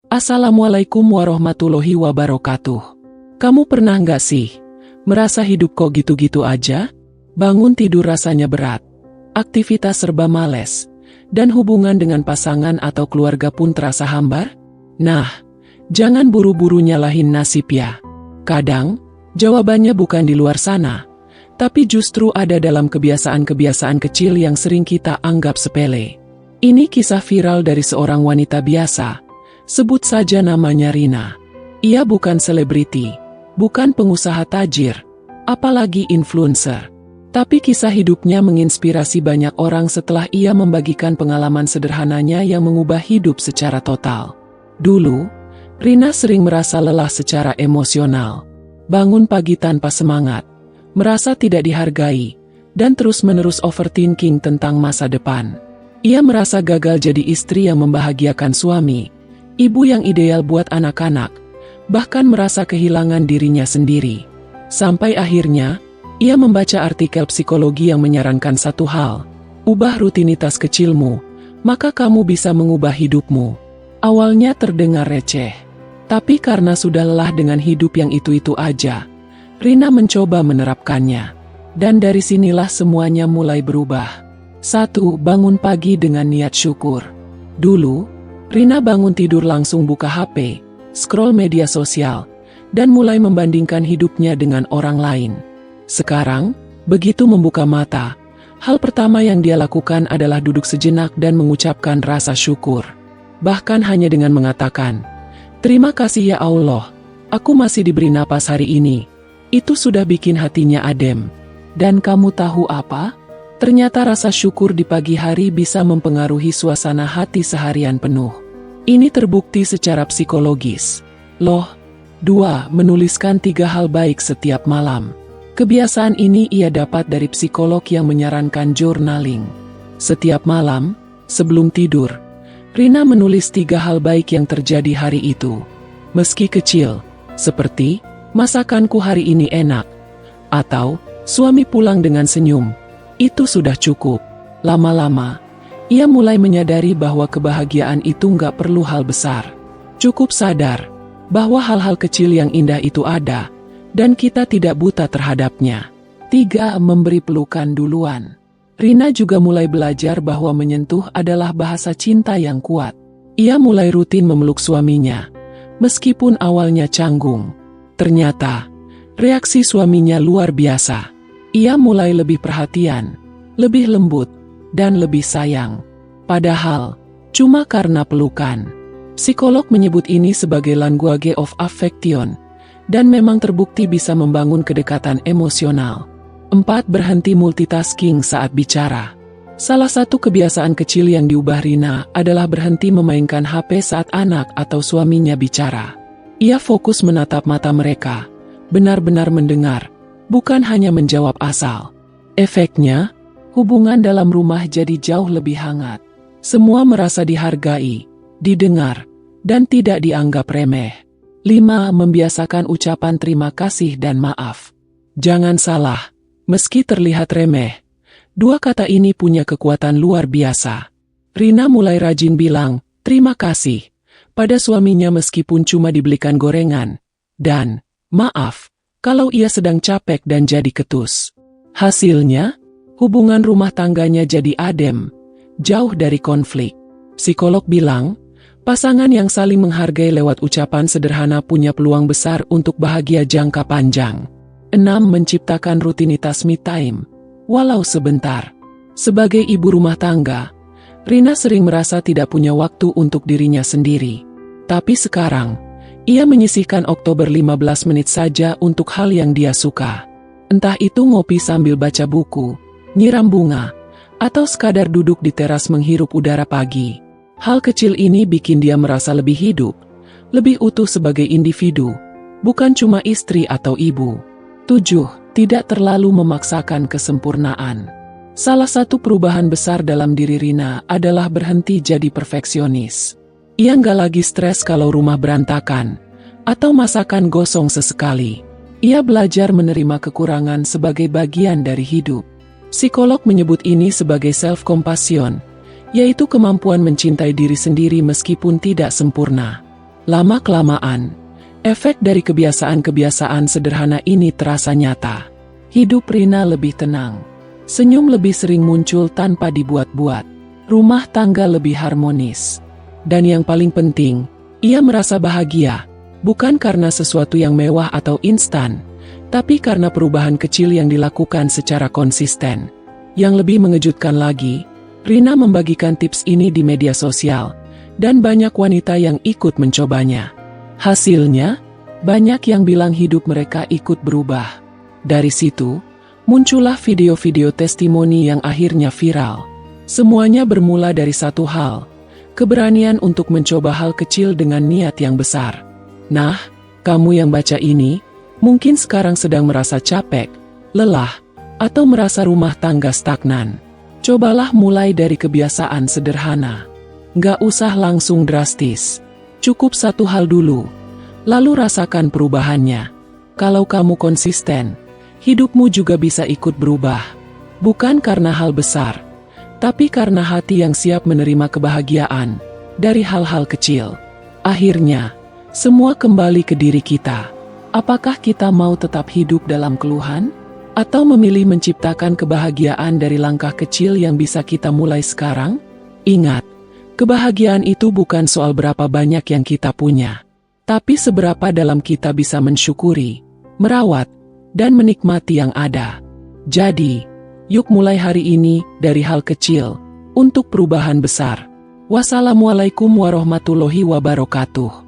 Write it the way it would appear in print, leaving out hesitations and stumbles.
Assalamualaikum warahmatullahi wabarakatuh. Kamu pernah nggak sih merasa hidup kok gitu-gitu aja? Bangun tidur rasanya berat, aktivitas serba males, dan hubungan dengan pasangan atau keluarga pun terasa hambar? Nah, jangan buru-buru nyalahin nasib ya. Kadang, jawabannya bukan di luar sana, tapi justru ada dalam kebiasaan-kebiasaan kecil yang sering kita anggap sepele. Ini kisah viral dari seorang wanita biasa. Sebut saja namanya Rina. Ia bukan selebriti, bukan pengusaha tajir, apalagi influencer. Tapi kisah hidupnya menginspirasi banyak orang setelah ia membagikan pengalaman sederhananya yang mengubah hidup secara total. Dulu, Rina sering merasa lelah secara emosional. Bangun pagi tanpa semangat, merasa tidak dihargai, dan terus-menerus overthinking tentang masa depan. Ia merasa gagal jadi istri yang membahagiakan suami, ibu yang ideal buat anak-anak, bahkan merasa kehilangan dirinya sendiri. Sampai akhirnya, ia membaca artikel psikologi yang menyarankan satu hal, ubah rutinitas kecilmu, maka kamu bisa mengubah hidupmu. Awalnya terdengar receh, tapi karena sudah lelah dengan hidup yang itu-itu aja, Rina mencoba menerapkannya. Dan dari sinilah semuanya mulai berubah. 1. Bangun pagi dengan niat syukur. Dulu, Rina bangun tidur langsung buka HP, scroll media sosial, dan mulai membandingkan hidupnya dengan orang lain. Sekarang, begitu membuka mata, hal pertama yang dia lakukan adalah duduk sejenak dan mengucapkan rasa syukur. Bahkan hanya dengan mengatakan, "Terima kasih ya Allah, aku masih diberi napas hari ini." Itu sudah bikin hatinya adem. Dan kamu tahu apa? Ternyata rasa syukur di pagi hari bisa mempengaruhi suasana hati seharian penuh. Ini terbukti secara psikologis. Loh. 2. Menuliskan 3 hal baik setiap malam. Kebiasaan ini ia dapat dari psikolog yang menyarankan journaling. Setiap malam, sebelum tidur, Rina menulis 3 hal baik yang terjadi hari itu. Meski kecil, seperti, masakanku hari ini enak, atau, suami pulang dengan senyum. Itu sudah cukup. Lama-lama, ia mulai menyadari bahwa kebahagiaan itu nggak perlu hal besar. Cukup sadar bahwa hal-hal kecil yang indah itu ada, dan kita tidak buta terhadapnya. 3. Memberi pelukan duluan. Rina juga mulai belajar bahwa menyentuh adalah bahasa cinta yang kuat. Ia mulai rutin memeluk suaminya, meskipun awalnya canggung. Ternyata, reaksi suaminya luar biasa. Ia mulai lebih perhatian, lebih lembut, dan lebih sayang. Padahal, cuma karena pelukan. Psikolog menyebut ini sebagai language of affection, dan memang terbukti bisa membangun kedekatan emosional. 4. Berhenti multitasking saat bicara. Salah satu kebiasaan kecil yang diubah Rina adalah berhenti memainkan HP saat anak atau suaminya bicara. Ia fokus menatap mata mereka, benar-benar mendengar, bukan hanya menjawab asal. Efeknya, hubungan dalam rumah jadi jauh lebih hangat. Semua merasa dihargai, didengar, dan tidak dianggap remeh. 5. Membiasakan ucapan terima kasih dan maaf. Jangan salah, meski terlihat remeh, 2 kata ini punya kekuatan luar biasa. Rina mulai rajin bilang, terima kasih, pada suaminya meskipun cuma dibelikan gorengan, dan, maaf, kalau ia sedang capek dan jadi ketus. Hasilnya, hubungan rumah tangganya jadi adem, jauh dari konflik. Psikolog bilang, pasangan yang saling menghargai lewat ucapan sederhana punya peluang besar untuk bahagia jangka panjang. 6. Menciptakan rutinitas me time, walau sebentar. Sebagai ibu rumah tangga, Rina sering merasa tidak punya waktu untuk dirinya sendiri. Tapi sekarang, ia menyisihkan Oktober 15 menit saja untuk hal yang dia suka. Entah itu ngopi sambil baca buku, nyiram bunga, atau sekadar duduk di teras menghirup udara pagi. Hal kecil ini bikin dia merasa lebih hidup, lebih utuh sebagai individu, bukan cuma istri atau ibu. 7. Tidak terlalu memaksakan kesempurnaan. Salah satu perubahan besar dalam diri Rina adalah berhenti jadi perfeksionis. Ia nggak lagi stres kalau rumah berantakan, atau masakan gosong sesekali. Ia belajar menerima kekurangan sebagai bagian dari hidup. Psikolog menyebut ini sebagai self-compassion, yaitu kemampuan mencintai diri sendiri meskipun tidak sempurna. Lama-kelamaan, efek dari kebiasaan-kebiasaan sederhana ini terasa nyata. Hidup Rina lebih tenang. Senyum lebih sering muncul tanpa dibuat-buat. Rumah tangga lebih harmonis. Dan yang paling penting, ia merasa bahagia. Bukan karena sesuatu yang mewah atau instan, tapi karena perubahan kecil yang dilakukan secara konsisten. Yang lebih mengejutkan lagi, Rina membagikan tips ini di media sosial, dan banyak wanita yang ikut mencobanya. Hasilnya, banyak yang bilang hidup mereka ikut berubah. Dari situ, muncullah video-video testimoni yang akhirnya viral. Semuanya bermula dari satu hal, keberanian untuk mencoba hal kecil dengan niat yang besar. Nah, kamu yang baca ini, mungkin sekarang sedang merasa capek, lelah, atau merasa rumah tangga stagnan. Cobalah mulai dari kebiasaan sederhana. Nggak usah langsung drastis. Cukup satu hal dulu, lalu rasakan perubahannya. Kalau kamu konsisten, hidupmu juga bisa ikut berubah. Bukan karena hal besar, tapi karena hati yang siap menerima kebahagiaan dari hal-hal kecil. Akhirnya, semua kembali ke diri kita. Apakah kita mau tetap hidup dalam keluhan? Atau memilih menciptakan kebahagiaan dari langkah kecil yang bisa kita mulai sekarang? Ingat, kebahagiaan itu bukan soal berapa banyak yang kita punya, tapi seberapa dalam kita bisa mensyukuri, merawat, dan menikmati yang ada. Jadi, yuk mulai hari ini dari hal kecil untuk perubahan besar. Wassalamualaikum warahmatullahi wabarakatuh.